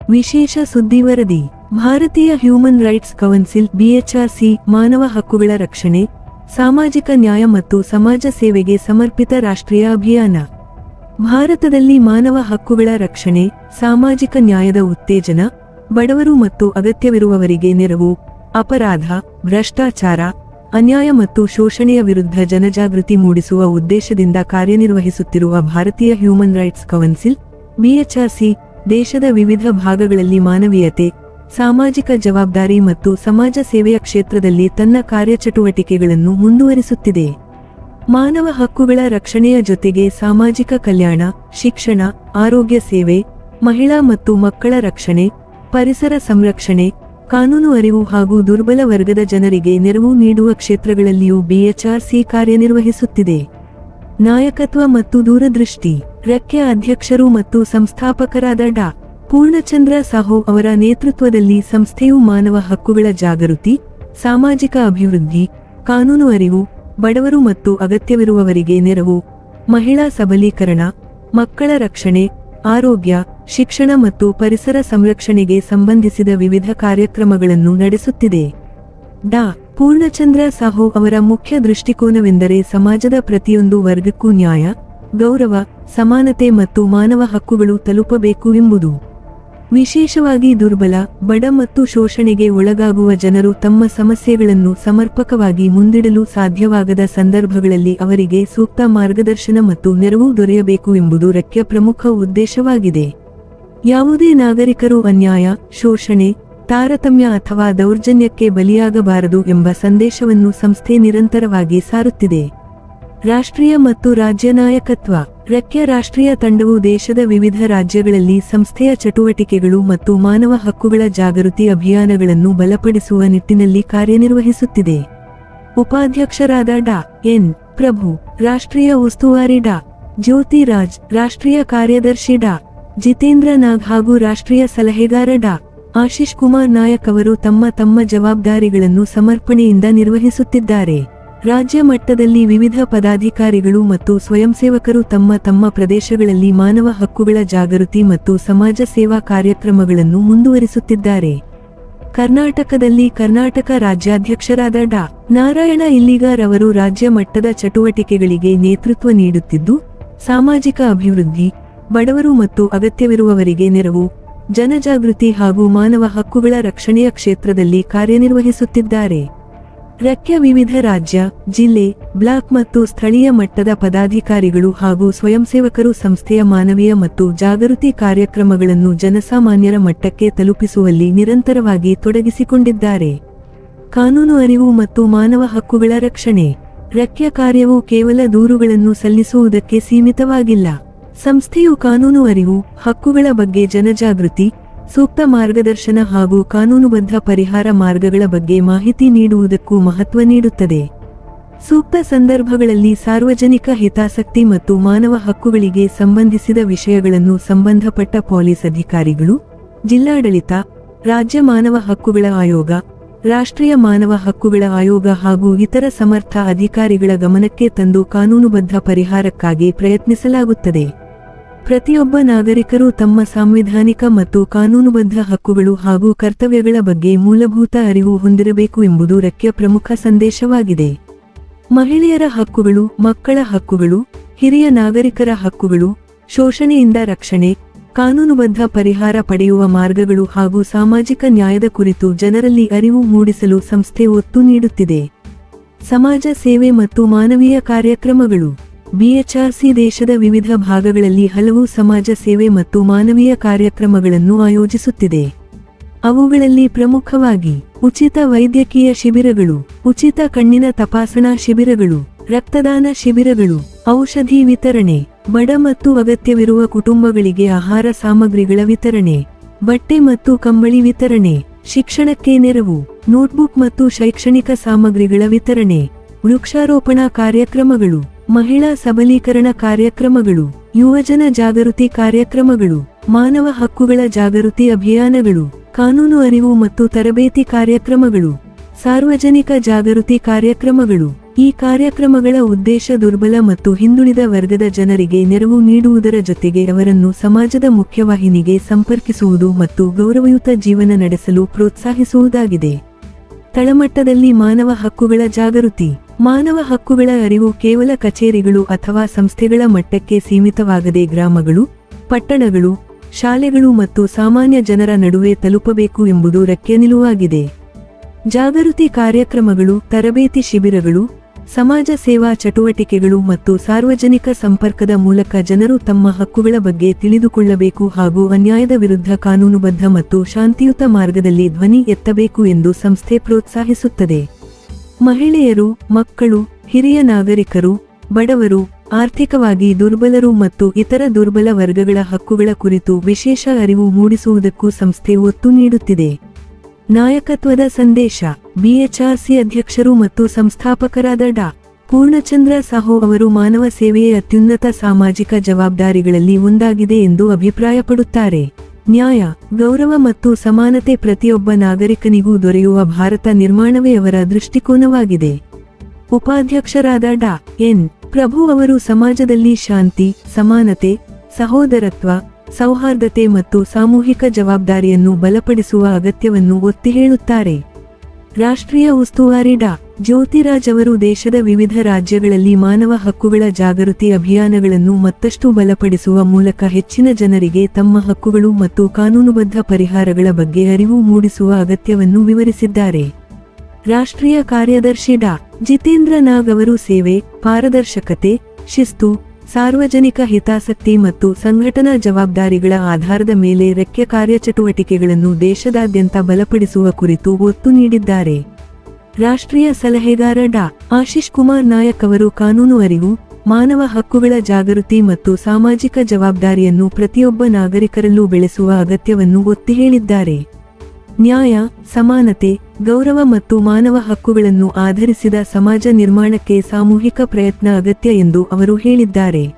ವಿಶೇಷ ಸುದ್ದಿ ವರದಿ. ಭಾರತೀಯ ಹ್ಯೂಮನ್ ರೈಟ್ಸ್ ಕೌನ್ಸಿಲ್ ಬಿಎಚ್ಆರ್ಸಿ ಮಾನವ ಹಕ್ಕುಗಳ ರಕ್ಷಣೆ, ಸಾಮಾಜಿಕ ನ್ಯಾಯ ಮತ್ತು ಸಮಾಜ ಸೇವೆಗೆ ಸಮರ್ಪಿತ ರಾಷ್ಟ್ರೀಯ ಅಭಿಯಾನ. ಭಾರತದಲ್ಲಿ ಮಾನವ ಹಕ್ಕುಗಳ ರಕ್ಷಣೆ, ಸಾಮಾಜಿಕ ನ್ಯಾಯದ ಉತ್ತೇಜನ, ಬಡವರು ಮತ್ತು ಅಗತ್ಯವಿರುವವರಿಗೆ ನೆರವು, ಅಪರಾಧ, ಭ್ರಷ್ಟಾಚಾರ, ಅನ್ಯಾಯ ಮತ್ತು ಶೋಷಣೆಯ ವಿರುದ್ಧ ಜನಜಾಗೃತಿ ಮೂಡಿಸುವ ಉದ್ದೇಶದಿಂದ ಕಾರ್ಯನಿರ್ವಹಿಸುತ್ತಿರುವ ಭಾರತೀಯ ಹ್ಯೂಮನ್ ರೈಟ್ಸ್ ಕೌನ್ಸಿಲ್ ಬಿಎಚ್ಆರ್ಸಿ ದೇಶದ ವಿವಿಧ ಭಾಗಗಳಲ್ಲಿ ಮಾನವೀಯತೆ, ಸಾಮಾಜಿಕ ಜವಾಬ್ದಾರಿ ಮತ್ತು ಸಮಾಜ ಸೇವೆಯ ಕ್ಷೇತ್ರದಲ್ಲಿ ತನ್ನ ಕಾರ್ಯಚಟುವಟಿಕೆಗಳನ್ನು ಮುಂದುವರಿಸುತ್ತಿದೆ. ಮಾನವ ಹಕ್ಕುಗಳ ರಕ್ಷಣೆಯ ಜೊತೆಗೆ ಸಾಮಾಜಿಕ ಕಲ್ಯಾಣ, ಶಿಕ್ಷಣ, ಆರೋಗ್ಯ ಸೇವೆ, ಮಹಿಳಾ ಮತ್ತು ಮಕ್ಕಳ ರಕ್ಷಣೆ, ಪರಿಸರ ಸಂರಕ್ಷಣೆ, ಕಾನೂನು ಅರಿವು ಹಾಗೂ ದುರ್ಬಲ ವರ್ಗದ ಜನರಿಗೆ ನೆರವು ನೀಡುವ ಕ್ಷೇತ್ರಗಳಲ್ಲಿಯೂ ಬಿಎಚ್ಆರ್ಸಿ ಕಾರ್ಯನಿರ್ವಹಿಸುತ್ತಿದೆ. ನಾಯಕತ್ವ ಮತ್ತು ದೂರದೃಷ್ಟಿ. ರಖ್ಯ ಅಧ್ಯಕ್ಷರು ಮತ್ತು ಸಂಸ್ಥಾಪಕರಾದ ಡಾ. ಪೂರ್ಣಚಂದ್ರ ಸಾಹು ಅವರ ನೇತೃತ್ವದಲ್ಲಿ ಸಂಸ್ಥೆಯು ಮಾನವ ಹಕ್ಕುಗಳ ಜಾಗೃತಿ, ಸಾಮಾಜಿಕ ಅಭಿವೃದ್ಧಿ, ಕಾನೂನು ಅರಿವು, ಬಡವರು ಮತ್ತು ಅಗತ್ಯವಿರುವವರಿಗೆ ನೆರವು, ಮಹಿಳಾ ಸಬಲೀಕರಣ, ಮಕ್ಕಳ ರಕ್ಷಣೆ, ಆರೋಗ್ಯ, ಶಿಕ್ಷಣ ಮತ್ತು ಪರಿಸರ ಸಂರಕ್ಷಣೆಗೆ ಸಂಬಂಧಿಸಿದ ವಿವಿಧ ಕಾರ್ಯಕ್ರಮಗಳನ್ನು ನಡೆಸುತ್ತಿದೆ. ಡಾ. ಪೂರ್ಣಚಂದ್ರ ಸಾಹು ಅವರ ಮುಖ್ಯ ದೃಷ್ಟಿಕೋನವೆಂದರೆ ಸಮಾಜದ ಪ್ರತಿಯೊಂದು ವರ್ಗಕ್ಕೂ ನ್ಯಾಯ, ಗೌರವ, ಸಮಾನತೆ ಮತ್ತು ಮಾನವ ಹಕ್ಕುಗಳು ತಲುಪಬೇಕು ಎಂಬುದು. ವಿಶೇಷವಾಗಿ ದುರ್ಬಲ, ಬಡ ಮತ್ತು ಶೋಷಣೆಗೆ ಒಳಗಾಗುವ ಜನರು ತಮ್ಮ ಸಮಸ್ಯೆಗಳನ್ನು ಸಮರ್ಪಕವಾಗಿ ಮುಂದಿಡಲು ಸಾಧ್ಯವಾಗದ ಸಂದರ್ಭಗಳಲ್ಲಿ ಅವರಿಗೆ ಸೂಕ್ತ ಮಾರ್ಗದರ್ಶನ ಮತ್ತು ನೆರವು ದೊರೆಯಬೇಕು ಎಂಬುದು ರಖ್ಯ ಪ್ರಮುಖ ಉದ್ದೇಶವಾಗಿದೆ. ಯಾವುದೇ ನಾಗರಿಕರು ಅನ್ಯಾಯ, ಶೋಷಣೆ, ತಾರತಮ್ಯ ಅಥವಾ ದೌರ್ಜನ್ಯಕ್ಕೆ ಬಲಿಯಾಗಬಾರದು ಎಂಬ ಸಂದೇಶವನ್ನು ಸಂಸ್ಥೆ ನಿರಂತರವಾಗಿ ಸಾರುತ್ತಿದೆ. ರಾಷ್ಟ್ರೀಯ ಮತ್ತು ರಾಜ್ಯ ನಾಯಕತ್ವ. ರಖ್ಯ ರಾಷ್ಟ್ರೀಯ ತಂಡವು ದೇಶದ ವಿವಿಧ ರಾಜ್ಯಗಳಲ್ಲಿ ಸಂಸ್ಥೆಯ ಚಟುವಟಿಕೆಗಳು ಮತ್ತು ಮಾನವ ಹಕ್ಕುಗಳ ಜಾಗೃತಿ ಅಭಿಯಾನಗಳನ್ನು ಬಲಪಡಿಸುವ ನಿಟ್ಟಿನಲ್ಲಿ ಕಾರ್ಯನಿರ್ವಹಿಸುತ್ತಿದೆ. ಉಪಾಧ್ಯಕ್ಷರಾದ ಡಾ. ಎನ್. ಪ್ರಭು, ರಾಷ್ಟ್ರೀಯ ಉಸ್ತುವಾರಿ ಡಾ. ಜ್ಯೋತಿ ರಾಜ್, ರಾಷ್ಟ್ರೀಯ ಕಾರ್ಯದರ್ಶಿ ಡಾ. ಜಿತೇಂದ್ರ ನಾಗ್ ಹಾಗೂ ರಾಷ್ಟ್ರೀಯ ಸಲಹೆಗಾರ ಡಾ. ಆಶೀಶ್ ಕುಮಾರ್ ನಾಯಕ್ ಅವರು ತಮ್ಮ ಜವಾಬ್ದಾರಿಗಳನ್ನು ಸಮರ್ಪಣೆಯಿಂದ ನಿರ್ವಹಿಸುತ್ತಿದ್ದಾರೆ. ರಾಜ್ಯ ಮಟ್ಟದಲ್ಲಿ ವಿವಿಧ ಪದಾಧಿಕಾರಿಗಳು ಮತ್ತು ಸ್ವಯಂಸೇವಕರು ತಮ್ಮ ಪ್ರದೇಶಗಳಲ್ಲಿ ಮಾನವ ಹಕ್ಕುಗಳ ಜಾಗೃತಿ ಮತ್ತು ಸಮಾಜ ಸೇವಾ ಕಾರ್ಯಕ್ರಮಗಳನ್ನು ಮುಂದುವರಿಸುತ್ತಿದ್ದಾರೆ. ಕರ್ನಾಟಕದಲ್ಲಿ ಕರ್ನಾಟಕ ರಾಜ್ಯಾಧ್ಯಕ್ಷರಾದ ಡಾ. ನಾರಾಯಣ ಇಲ್ಲಿಗಾರ್ ಅವರು ರಾಜ್ಯ ಮಟ್ಟದ ಚಟುವಟಿಕೆಗಳಿಗೆ ನೇತೃತ್ವ ನೀಡುತ್ತಿದ್ದು, ಸಾಮಾಜಿಕ ಅಭಿವೃದ್ಧಿ, ಬಡವರು ಮತ್ತು ಅಗತ್ಯವಿರುವವರಿಗೆ ನೆರವು, ಜನಜಾಗೃತಿ ಹಾಗೂ ಮಾನವ ಹಕ್ಕುಗಳ ರಕ್ಷಣೆಯ ಕ್ಷೇತ್ರದಲ್ಲಿ ಕಾರ್ಯನಿರ್ವಹಿಸುತ್ತಿದ್ದಾರೆ. ರಖ್ಯ ವಿವಿಧ ರಾಜ್ಯ, ಜಿಲ್ಲೆ, ಬ್ಲಾಕ್ ಮತ್ತು ಸ್ಥಳೀಯ ಮಟ್ಟದ ಪದಾಧಿಕಾರಿಗಳು ಹಾಗೂ ಸ್ವಯಂಸೇವಕರು ಸಂಸ್ಥೆಯ ಮಾನವೀಯ ಮತ್ತು ಜಾಗೃತಿ ಕಾರ್ಯಕ್ರಮಗಳನ್ನು ಜನಸಾಮಾನ್ಯರ ಮಟ್ಟಕ್ಕೆ ತಲುಪಿಸುವಲ್ಲಿ ನಿರಂತರವಾಗಿ ತೊಡಗಿಸಿಕೊಂಡಿದ್ದಾರೆ. ಕಾನೂನು ಅರಿವು ಮತ್ತು ಮಾನವ ಹಕ್ಕುಗಳ ರಕ್ಷಣೆ. ರಖ್ಯ ಕಾರ್ಯವು ಕೇವಲ ದೂರುಗಳನ್ನು ಸಲ್ಲಿಸುವುದಕ್ಕೆ ಸೀಮಿತವಾಗಿಲ್ಲ. ಸಂಸ್ಥೆಯು ಕಾನೂನು ಅರಿವು, ಹಕ್ಕುಗಳ ಬಗ್ಗೆ ಜನಜಾಗೃತಿ, ಸೂಕ್ತ ಮಾರ್ಗದರ್ಶನ ಹಾಗೂ ಕಾನೂನುಬದ್ಧ ಪರಿಹಾರ ಮಾರ್ಗಗಳ ಬಗ್ಗೆ ಮಾಹಿತಿ ನೀಡುವುದಕ್ಕೂ ಮಹತ್ವ ನೀಡುತ್ತದೆ. ಸೂಕ್ತ ಸಂದರ್ಭಗಳಲ್ಲಿ ಸಾರ್ವಜನಿಕ ಹಿತಾಸಕ್ತಿ ಮತ್ತು ಮಾನವ ಹಕ್ಕುಗಳಿಗೆ ಸಂಬಂಧಿಸಿದ ವಿಷಯಗಳನ್ನು ಸಂಬಂಧಪಟ್ಟ ಪೊಲೀಸ್ ಅಧಿಕಾರಿಗಳು, ಜಿಲ್ಲಾಡಳಿತ, ರಾಜ್ಯ ಮಾನವ ಹಕ್ಕುಗಳ ಆಯೋಗ, ರಾಷ್ಟ್ರೀಯ ಮಾನವ ಹಕ್ಕುಗಳ ಆಯೋಗ ಹಾಗೂ ಇತರ ಸಮರ್ಥ ಅಧಿಕಾರಿಗಳ ಗಮನಕ್ಕೆ ತಂದು ಕಾನೂನುಬದ್ಧ ಪರಿಹಾರಕ್ಕಾಗಿ ಪ್ರಯತ್ನಿಸಲಾಗುತ್ತದೆ. ಪ್ರತಿಯೊಬ್ಬ ನಾಗರಿಕರು ತಮ್ಮ ಸಾಂವಿಧಾನಿಕ ಮತ್ತು ಕಾನೂನುಬದ್ಧ ಹಕ್ಕುಗಳು ಹಾಗೂ ಕರ್ತವ್ಯಗಳ ಬಗ್ಗೆ ಮೂಲಭೂತ ಅರಿವು ಹೊಂದಿರಬೇಕು ಎಂಬುದು ರಖ್ಯ ಪ್ರಮುಖ ಸಂದೇಶವಾಗಿದೆ. ಮಹಿಳೆಯರ ಹಕ್ಕುಗಳು, ಮಕ್ಕಳ ಹಕ್ಕುಗಳು, ಹಿರಿಯ ನಾಗರಿಕರ ಹಕ್ಕುಗಳು, ಶೋಷಣೆಯಿಂದ ರಕ್ಷಣೆ, ಕಾನೂನುಬದ್ಧ ಪರಿಹಾರ ಪಡೆಯುವ ಮಾರ್ಗಗಳು ಹಾಗೂ ಸಾಮಾಜಿಕ ನ್ಯಾಯದ ಕುರಿತು ಜನರಲ್ಲಿ ಅರಿವು ಮೂಡಿಸಲು ಸಂಸ್ಥೆ ಒತ್ತು ನೀಡುತ್ತಿದೆ. ಸಮಾಜ ಸೇವೆ ಮತ್ತು ಮಾನವೀಯ ಕಾರ್ಯಕ್ರಮಗಳು. ಬಿಎಚ್ಆರ್ಸಿ ದೇಶದ ವಿವಿಧ ಭಾಗಗಳಲ್ಲಿ ಹಲವು ಸಮಾಜ ಸೇವೆ ಮತ್ತು ಮಾನವೀಯ ಕಾರ್ಯಕ್ರಮಗಳನ್ನು ಆಯೋಜಿಸುತ್ತಿದೆ. ಅವುಗಳಲ್ಲಿ ಪ್ರಮುಖವಾಗಿ ಉಚಿತ ವೈದ್ಯಕೀಯ ಶಿಬಿರಗಳು, ಉಚಿತ ಕಣ್ಣಿನ ತಪಾಸಣಾ ಶಿಬಿರಗಳು, ರಕ್ತದಾನ ಶಿಬಿರಗಳು, ಔಷಧಿ ವಿತರಣೆ, ಬಡ ಮತ್ತು ಅಗತ್ಯವಿರುವ ಕುಟುಂಬಗಳಿಗೆ ಆಹಾರ ಸಾಮಗ್ರಿಗಳ ವಿತರಣೆ, ಬಟ್ಟೆ ಮತ್ತು ಕಂಬಳಿ ವಿತರಣೆ, ಶಿಕ್ಷಣಕ್ಕೆ ನೆರವು, ನೋಟ್ಬುಕ್ ಮತ್ತು ಶೈಕ್ಷಣಿಕ ಸಾಮಗ್ರಿಗಳ ವಿತರಣೆ, ವೃಕ್ಷಾರೋಪಣಾ ಕಾರ್ಯಕ್ರಮಗಳು, ಮಹಿಳಾ ಸಬಲೀಕರಣ ಕಾರ್ಯಕ್ರಮಗಳು, ಯುವಜನ ಜಾಗೃತಿ ಕಾರ್ಯಕ್ರಮಗಳು, ಮಾನವ ಹಕ್ಕುಗಳ ಜಾಗೃತಿ ಅಭಿಯಾನಗಳು, ಕಾನೂನು ಅರಿವು ಮತ್ತು ತರಬೇತಿ ಕಾರ್ಯಕ್ರಮಗಳು, ಸಾರ್ವಜನಿಕ ಜಾಗೃತಿ ಕಾರ್ಯಕ್ರಮಗಳು. ಈ ಕಾರ್ಯಕ್ರಮಗಳ ಉದ್ದೇಶ ದುರ್ಬಲ ಮತ್ತು ಹಿಂದುಳಿದ ವರ್ಗದ ಜನರಿಗೆ ನೆರವು ನೀಡುವುದರ ಜೊತೆಗೆ ಅವರನ್ನು ಸಮಾಜದ ಮುಖ್ಯವಾಹಿನಿಗೆ ಸಂಪರ್ಕಿಸುವುದು ಮತ್ತು ಗೌರವಯುತ ಜೀವನ ನಡೆಸಲು ಪ್ರೋತ್ಸಾಹಿಸುವುದಾಗಿದೆ. ತಳಮಟ್ಟದಲ್ಲಿ ಮಾನವ ಹಕ್ಕುಗಳ ಜಾಗೃತಿ. ಮಾನವ ಹಕ್ಕುಗಳ ಅರಿವು ಕೇವಲ ಕಚೇರಿಗಳು ಅಥವಾ ಸಂಸ್ಥೆಗಳ ಮಟ್ಟಕ್ಕೆ ಸೀಮಿತವಾಗದೆ ಗ್ರಾಮಗಳು, ಪಟ್ಟಣಗಳು, ಶಾಲೆಗಳು ಮತ್ತು ಸಾಮಾನ್ಯ ಜನರ ನಡುವೆ ತಲುಪಬೇಕು ಎಂಬುದು ರಖ್ಯ ನಿಲುವಾಗಿದೆ. ಜಾಗೃತಿ ಕಾರ್ಯಕ್ರಮಗಳು, ತರಬೇತಿ ಶಿಬಿರಗಳು, ಸಮಾಜ ಸೇವಾ ಚಟುವಟಿಕೆಗಳು ಮತ್ತು ಸಾರ್ವಜನಿಕ ಸಂಪರ್ಕದ ಮೂಲಕ ಜನರು ತಮ್ಮ ಹಕ್ಕುಗಳ ಬಗ್ಗೆ ತಿಳಿದುಕೊಳ್ಳಬೇಕು ಹಾಗೂ ಅನ್ಯಾಯದ ವಿರುದ್ಧ ಕಾನೂನುಬದ್ಧ ಮತ್ತು ಶಾಂತಿಯುತ ಮಾರ್ಗದಲ್ಲಿ ಧ್ವನಿ ಎತ್ತಬೇಕು ಎಂದು ಸಂಸ್ಥೆ ಪ್ರೋತ್ಸಾಹಿಸುತ್ತದೆ. ಮಹಿಳೆಯರು, ಮಕ್ಕಳು, ಹಿರಿಯ ನಾಗರಿಕರು, ಬಡವರು, ಆರ್ಥಿಕವಾಗಿ ದುರ್ಬಲರು ಮತ್ತು ಇತರ ದುರ್ಬಲ ವರ್ಗಗಳ ಹಕ್ಕುಗಳ ಕುರಿತು ವಿಶೇಷ ಅರಿವು ಮೂಡಿಸುವುದಕ್ಕೂ ಸಂಸ್ಥೆ ಒತ್ತು ನೀಡುತ್ತಿದೆ. ನಾಯಕತ್ವದ ಸಂದೇಶ. ಬಿಎಚ್ಆರ್ಸಿ ಅಧ್ಯಕ್ಷರು ಮತ್ತು ಸಂಸ್ಥಾಪಕರಾದ ಡಾ. ಪೂರ್ಣಚಂದ್ರ ಸಾಹು ಅವರು ಮಾನವ ಸೇವೆಯೇ ಅತ್ಯುನ್ನತ ಸಾಮಾಜಿಕ ಜವಾಬ್ದಾರಿಗಳಲ್ಲಿ ಒಂದಾಗಿದೆ ಎಂದು ಅಭಿಪ್ರಾಯಪಡುತ್ತಾರೆ. ನ್ಯಾಯ, ಗೌರವ ಮತ್ತು ಸಮಾನತೆ ಪ್ರತಿಯೊಬ್ಬ ನಾಗರಿಕನಿಗೂ ದೊರೆಯುವ ಭಾರತ ನಿರ್ಮಾಣವೇ ಅವರ ದೃಷ್ಟಿಕೋನವಾಗಿದೆ. ಉಪಾಧ್ಯಕ್ಷರಾದ ಡಾ. ಎನ್. ಪ್ರಭು ಅವರು ಸಮಾಜದಲ್ಲಿ ಶಾಂತಿ, ಸಮಾನತೆ, ಸಹೋದರತ್ವ, ಸೌಹಾರ್ದತೆ ಮತ್ತು ಸಾಮೂಹಿಕ ಜವಾಬ್ದಾರಿಯನ್ನು ಬಲಪಡಿಸುವ ಅಗತ್ಯವನ್ನು ಒತ್ತಿ ಹೇಳುತ್ತಾರೆ. ರಾಷ್ಟ್ರೀಯ ಉಸ್ತುವಾರಿ ಡಾ. ಜ್ಯೋತಿರಾಜ್ ಅವರು ದೇಶದ ವಿವಿಧ ರಾಜ್ಯಗಳಲ್ಲಿ ಮಾನವ ಹಕ್ಕುಗಳ ಜಾಗೃತಿ ಅಭಿಯಾನಗಳನ್ನು ಮತ್ತಷ್ಟು ಬಲಪಡಿಸುವ ಮೂಲಕ ಹೆಚ್ಚಿನ ಜನರಿಗೆ ತಮ್ಮ ಹಕ್ಕುಗಳು ಮತ್ತು ಕಾನೂನುಬದ್ಧ ಪರಿಹಾರಗಳ ಬಗ್ಗೆ ಅರಿವು ಮೂಡಿಸುವ ಅಗತ್ಯವನ್ನು ವಿವರಿಸಿದ್ದಾರೆ. ರಾಷ್ಟ್ರೀಯ ಕಾರ್ಯದರ್ಶಿ ಡಾ. ಜಿತೇಂದ್ರ ನಾಗ್ ಅವರು ಸೇವೆ, ಪಾರದರ್ಶಕತೆ, ಶಿಸ್ತು, ಸಾರ್ವಜನಿಕ ಹಿತಾಸಕ್ತಿ ಮತ್ತು ಸಂಘಟನಾ ಜವಾಬ್ದಾರಿಗಳ ಆಧಾರದ ಮೇಲೆ ರೆಕ್ಕೆ ಕಾರ್ಯಚಟುವಟಿಕೆಗಳನ್ನು ದೇಶದಾದ್ಯಂತ ಬಲಪಡಿಸುವ ಕುರಿತು ಒತ್ತು ನೀಡಿದ್ದಾರೆ. ರಾಷ್ಟ್ರೀಯ ಸಲಹೆಗಾರ ಡಾ. ಆಶೀಶ್ ಕುಮಾರ್ ನಾಯಕ್ ಅವರು ಕಾನೂನು ಅರಿವು, ಮಾನವ ಹಕ್ಕುಗಳ ಜಾಗೃತಿ ಮತ್ತು ಸಾಮಾಜಿಕ ಜವಾಬ್ದಾರಿಯನ್ನು ಪ್ರತಿಯೊಬ್ಬ ನಾಗರಿಕರಲ್ಲೂ ಬೆಳೆಸುವ ಅಗತ್ಯವನ್ನು ಒತ್ತಿ ಹೇಳಿದ್ದಾರೆ. ನ್ಯಾಯ, ಸಮಾನತೆ, ಗೌರವ ಮತ್ತು ಮಾನವ ಹಕ್ಕುಗಳನ್ನು ಆಧರಿಸಿದ ಸಮಾಜ ನಿರ್ಮಾಣಕ್ಕೆ ಸಾಮೂಹಿಕ ಪ್ರಯತ್ನ ಅಗತ್ಯ ಎಂದು ಅವರು ಹೇಳಿದ್ದಾರೆ.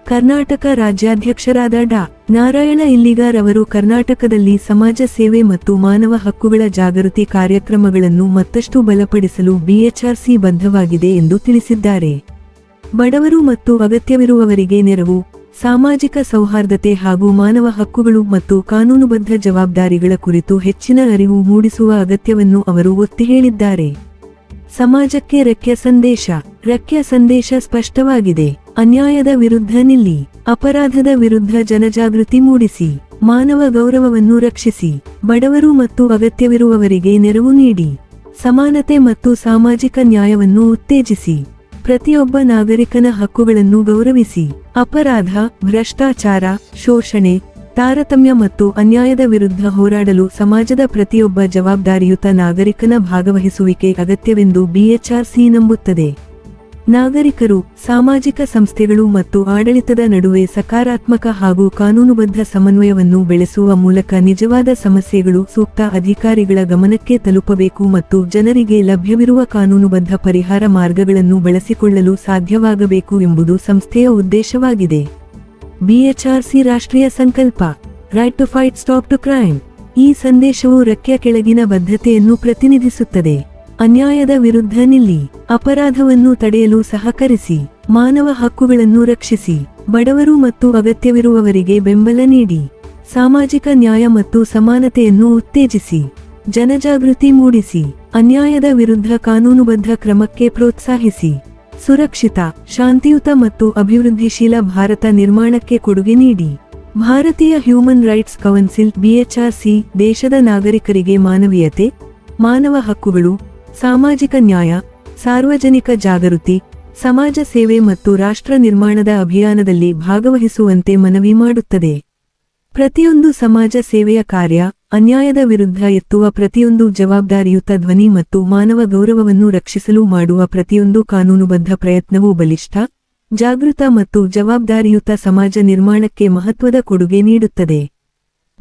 ಕರ್ನಾಟಕ ರಾಜ್ಯಾಧ್ಯಕ್ಷರಾದ ಡಾ. ನಾರಾಯಣ ಇಲ್ಲಿಗಾರ್ ಅವರು ಕರ್ನಾಟಕದಲ್ಲಿ ಸಮಾಜ ಸೇವೆ ಮತ್ತು ಮಾನವ ಹಕ್ಕುಗಳ ಜಾಗೃತಿ ಕಾರ್ಯಕ್ರಮಗಳನ್ನು ಮತ್ತಷ್ಟು ಬಲಪಡಿಸಲು ಬಿಎಚ್ಆರ್ಸಿ ಬದ್ಧವಾಗಿದೆ ಎಂದು ತಿಳಿಸಿದ್ದಾರೆ. ಬಡವರು ಮತ್ತು ಅಗತ್ಯವಿರುವವರಿಗೆ ನೆರವು, ಸಾಮಾಜಿಕ ಸೌಹಾರ್ದತೆ ಹಾಗೂ ಮಾನವ ಹಕ್ಕುಗಳು ಮತ್ತು ಕಾನೂನುಬದ್ಧ ಜವಾಬ್ದಾರಿಗಳ ಕುರಿತು ಹೆಚ್ಚಿನ ಅರಿವು ಮೂಡಿಸುವ ಅಗತ್ಯವನ್ನು ಅವರು ಒತ್ತಿ ಹೇಳಿದ್ದಾರೆ. ಸಮಾಜಕ್ಕೆ ರೆಕ್ಕೆ ಸಂದೇಶ. ರೆಕ್ಕೆ ಸಂದೇಶ ಸ್ಪಷ್ಟವಾಗಿದೆ. ಅನ್ಯಾಯದ ವಿರುದ್ಧ ನಿಲ್ಲಿ, ಅಪರಾಧದ ವಿರುದ್ಧ ಜನಜಾಗೃತಿ ಮೂಡಿಸಿ, ಮಾನವ ಗೌರವವನ್ನು ರಕ್ಷಿಸಿ, ಬಡವರು ಮತ್ತು ಅಗತ್ಯವಿರುವವರಿಗೆ ನೆರವು ನೀಡಿ, ಸಮಾನತೆ ಮತ್ತು ಸಾಮಾಜಿಕ ನ್ಯಾಯವನ್ನು ಉತ್ತೇಜಿಸಿ, ಪ್ರತಿಯೊಬ್ಬ ನಾಗರಿಕನ ಹಕ್ಕುಗಳನ್ನು ಗೌರವಿಸಿ, ಅಪರಾಧ, ಭ್ರಷ್ಟಾಚಾರ, ಶೋಷಣೆ, ತಾರತಮ್ಯ ಮತ್ತು ಅನ್ಯಾಯದ ವಿರುದ್ಧ ಹೋರಾಡಲು ಸಮಾಜದ ಪ್ರತಿಯೊಬ್ಬ ಜವಾಬ್ದಾರಿಯುತ ನಾಗರಿಕನ ಭಾಗವಹಿಸುವಿಕೆ ಅಗತ್ಯವೆಂದು ಬಿಎಚ್ಆರ್ಸಿ ನಂಬುತ್ತದೆ. ನಾಗರಿಕರು, ಸಾಮಾಜಿಕ ಸಂಸ್ಥೆಗಳು ಮತ್ತು ಆಡಳಿತದ ನಡುವೆ ಸಕಾರಾತ್ಮಕ ಹಾಗೂ ಕಾನೂನುಬದ್ಧ ಸಮನ್ವಯವನ್ನು ಬೆಳೆಸುವ ಮೂಲಕ ನಿಜವಾದ ಸಮಸ್ಯೆಗಳು ಸೂಕ್ತ ಅಧಿಕಾರಿಗಳ ಗಮನಕ್ಕೆ ತಲುಪಬೇಕು ಮತ್ತು ಜನರಿಗೆ ಲಭ್ಯವಿರುವ ಕಾನೂನುಬದ್ಧ ಪರಿಹಾರ ಮಾರ್ಗಗಳನ್ನು ಬಳಸಿಕೊಳ್ಳಲು ಸಾಧ್ಯವಾಗಬೇಕು ಎಂಬುದು ಸಂಸ್ಥೆಯ ಉದ್ದೇಶವಾಗಿದೆ. ಬಿಎಚ್ಆರ್ಸಿ ರಾಷ್ಟ್ರೀಯ ಸಂಕಲ್ಪ right to fight stop to crime. ಈ ಸಂದೇಶವು ರೆಕ್ಕೆಯ ಕೆಳಗಿನ ಬದ್ಧತೆಯನ್ನು ಪ್ರತಿನಿಧಿಸುತ್ತದೆ. ಅನ್ಯಾಯದ ವಿರುದ್ಧ ನಿಲ್ಲಿ, ಅಪರಾಧವನ್ನು ತಡೆಯಲು ಸಹಕರಿಸಿ, ಮಾನವ ಹಕ್ಕುಗಳನ್ನು ರಕ್ಷಿಸಿ, ಬಡವರು ಮತ್ತು ಅಗತ್ಯವಿರುವವರಿಗೆ ಬೆಂಬಲ ನೀಡಿ, ಸಾಮಾಜಿಕ ನ್ಯಾಯ ಮತ್ತು ಸಮಾನತೆಯನ್ನು ಉತ್ತೇಜಿಸಿ, ಜನಜಾಗೃತಿ ಮೂಡಿಸಿ, ಅನ್ಯಾಯದ ವಿರುದ್ಧ ಕಾನೂನುಬದ್ಧ ಕ್ರಮಕ್ಕೆ ಪ್ರೋತ್ಸಾಹಿಸಿ, ಸುರಕ್ಷಿತ, ಶಾಂತಿಯುತ ಮತ್ತು ಅಭಿವೃದ್ಧಿಶೀಲ ಭಾರತ ನಿರ್ಮಾಣಕ್ಕೆ ಕೊಡುಗೆ ನೀಡಿ. ಭಾರತೀಯ ಹ್ಯೂಮನ್ ರೈಟ್ಸ್ ಕೌನ್ಸಿಲ್ ಬಿಎಚ್ಆರ್ಸಿ ದೇಶದ ನಾಗರಿಕರಿಗೆ ಮಾನವೀಯತೆ, ಮಾನವ ಹಕ್ಕುಗಳು, ಸಾಮಾಜಿಕ ನ್ಯಾಯ, ಸಾರ್ವಜನಿಕ ಜಾಗೃತಿ, ಸಮಾಜ ಸೇವೆ ಮತ್ತು ರಾಷ್ಟ್ರ ನಿರ್ಮಾಣದ ಅಭಿಯಾನದಲ್ಲಿ ಭಾಗವಹಿಸುವಂತೆ ಮನವಿ ಮಾಡುತ್ತದೆ. ಪ್ರತಿಯೊಂದು ಸಮಾಜ ಸೇವೆಯ ಕಾರ್ಯ, ಅನ್ಯಾಯದ ವಿರುದ್ಧ ಎತ್ತುವ ಪ್ರತಿಯೊಂದು ಜವಾಬ್ದಾರಿಯುತ ಧ್ವನಿ ಮತ್ತು ಮಾನವ ಗೌರವವನ್ನು ರಕ್ಷಿಸಲು ಮಾಡುವ ಪ್ರತಿಯೊಂದು ಕಾನೂನುಬದ್ಧ ಪ್ರಯತ್ನವೂ ಬಲಿಷ್ಠ, ಜಾಗೃತ ಮತ್ತು ಜವಾಬ್ದಾರಿಯುತ ಸಮಾಜ ನಿರ್ಮಾಣಕ್ಕೆ ಮಹತ್ವದ ಕೊಡುಗೆ ನೀಡುತ್ತದೆ.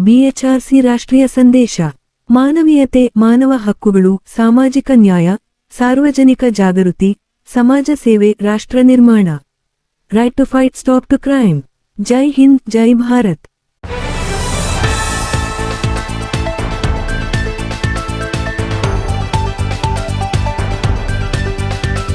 ಬಿಎಚ್ಆರ್ಸಿ ರಾಷ್ಟ್ರೀಯ ಸಂದೇಶ. ಮಾನವೀಯತೆ, ಮಾನವ ಹಕ್ಕುಗಳು, ಸಾಮಾಜಿಕ ನ್ಯಾಯ, ಸಾರ್ವಜನಿಕ ಜಾಗೃತಿ, ಸಮಾಜ ಸೇವೆ, ರಾಷ್ಟ್ರ ನಿರ್ಮಾಣ. Right to fight stop to crime. ಜೈ ಹಿಂದ್, ಜೈ ಭಾರತ್.